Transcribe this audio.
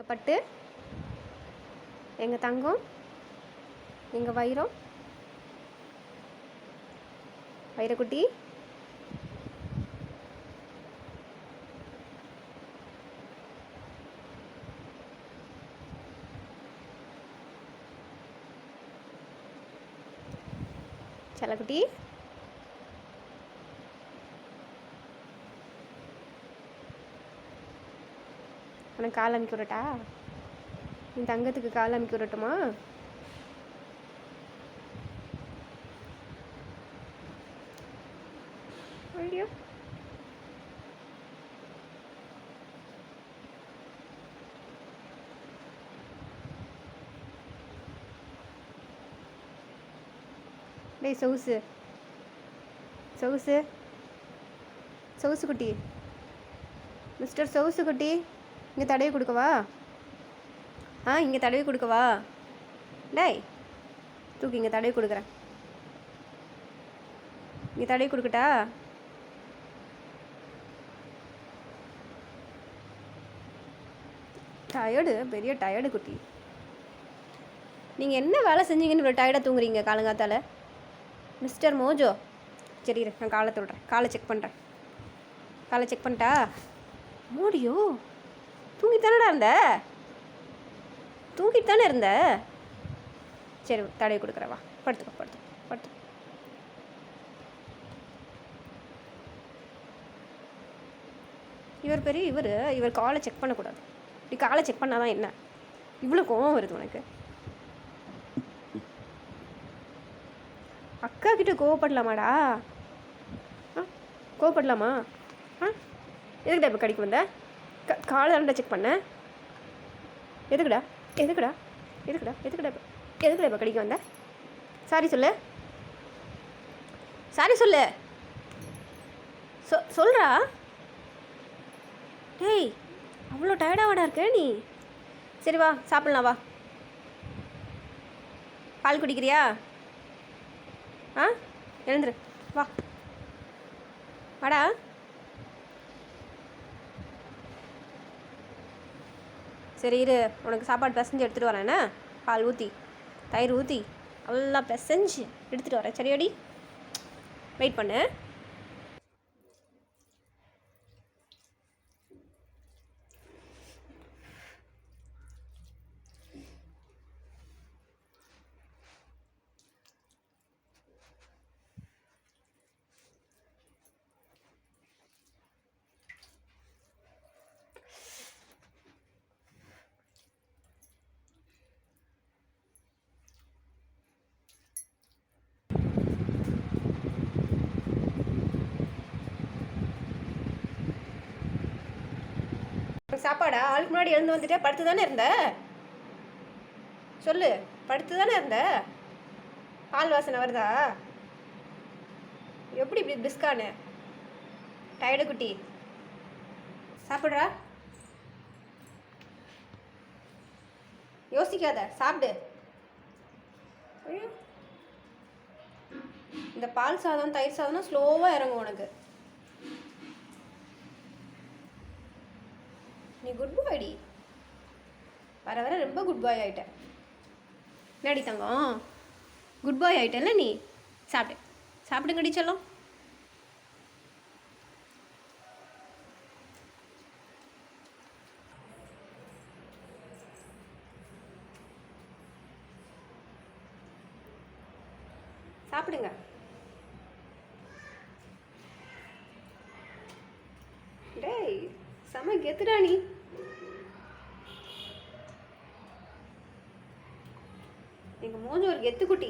பட்டு எங்கள் தங்கம் எங்கள் வைரக்குட்டி செல்லக்குட்டி உனக்கு கால் அமுக்கி விடட்டா? என் தங்கத்துக்கு கால் அமுக்கி விடட்டுமா? ஐயோ டேய் சொகுசு சொகுசு சொகுசு குட்டி, மிஸ்டர் சொகுசு குட்டி, இங்கே தடவி கொடுக்கவா? இங்கே தடவி கொடுக்கவா? டேய் தூக்கி இங்கே தடவி கொடுக்குறேன். இங்கே தடவி கொடுக்கட்டா? டயர்டு, பெரிய டயர்டு குட்டி. நீங்கள் என்ன வேலை செஞ்சீங்கன்னு இவ்வளோ டயர்டாக தூங்குறீங்க காலங்காத்தால்? மிஸ்டர் மோஜோ, சரி நான் காலை தொடுறேன், காலை செக் பண்ணுறேன். காலை செக் பண்ணிட்டா? மோடியோ தூங்கித்தானடா இருந்த? தூங்கித்தானே இருந்த? சரி தடவி கொடுக்குறவா, படுத்துக்கோ படுத்துக்கோ படுத்துக்கோ. இவர் பெரிய இவர் காலை செக் பண்ணக்கூடாது. இப்படி காலை செக் பண்ணாதான் என்ன இவ்வளோ கோவம் வருது உனக்கு? அக்கா கிட்ட கோவப்படலாமாடா? கோவப்படலாமா? எதுக்குடா இப்போ கடிக்கு வந்த? காலை தானடா செக் பண்ண. எதுக்குடா எதுக்குடா எதுக்குடா எதுக்குடா எதுக்குடா இப்போ கடிக்க வந்த? சாரி சொல்லு, சாரி சொல்லு, சொல்கிறா. டேய் அவ்வளோ டயர்டாக இருக்க நீ? சரி வா சாப்பிட்லாம், வா. பால் குடிக்கிறியா? எழுந்துரு, வா வாடா. சரி இரு, உனக்கு சாப்பாடு பிசைஞ்சு எடுத்துகிட்டு வரேன். என்ன பால் ஊற்றி தயிர் ஊற்றி நல்லா பிசைஞ்சு எடுத்துகிட்டு வரேன். சரியாடி? வெயிட் பண்ணு. சாப்பாடா? ஆளுக்கு முன்னாடி எழுந்து வந்துட்டே படுத்து தானே இருந்த? சொல்லு, படுத்து தானே இருந்த? பால் வாசனை வருதா? எப்படி இப்படி பிஸ்கானு? டயர்டு குட்டி, சாப்பிட்றா. யோசிக்காத, சாப்பிடு. ஐயோ இந்த பால் சாதம் தயிர் சாதம்னா ஸ்லோவாக இறங்கும் உனக்கு. நீ குட் பாய்டி, வர வர ரொம்ப குட் பாய் ஆகிட்ட. என்னடி தங்கம், குட் பாய் ஆகிட்டல நீ? சாப்பிடு, சாப்பிடுங்கடி செல்லம். சாப்பிடுங்க. டேய் செம கெத்துடா நீ. எங்கள் மோஜோ ஒரு கெத்து குட்டி.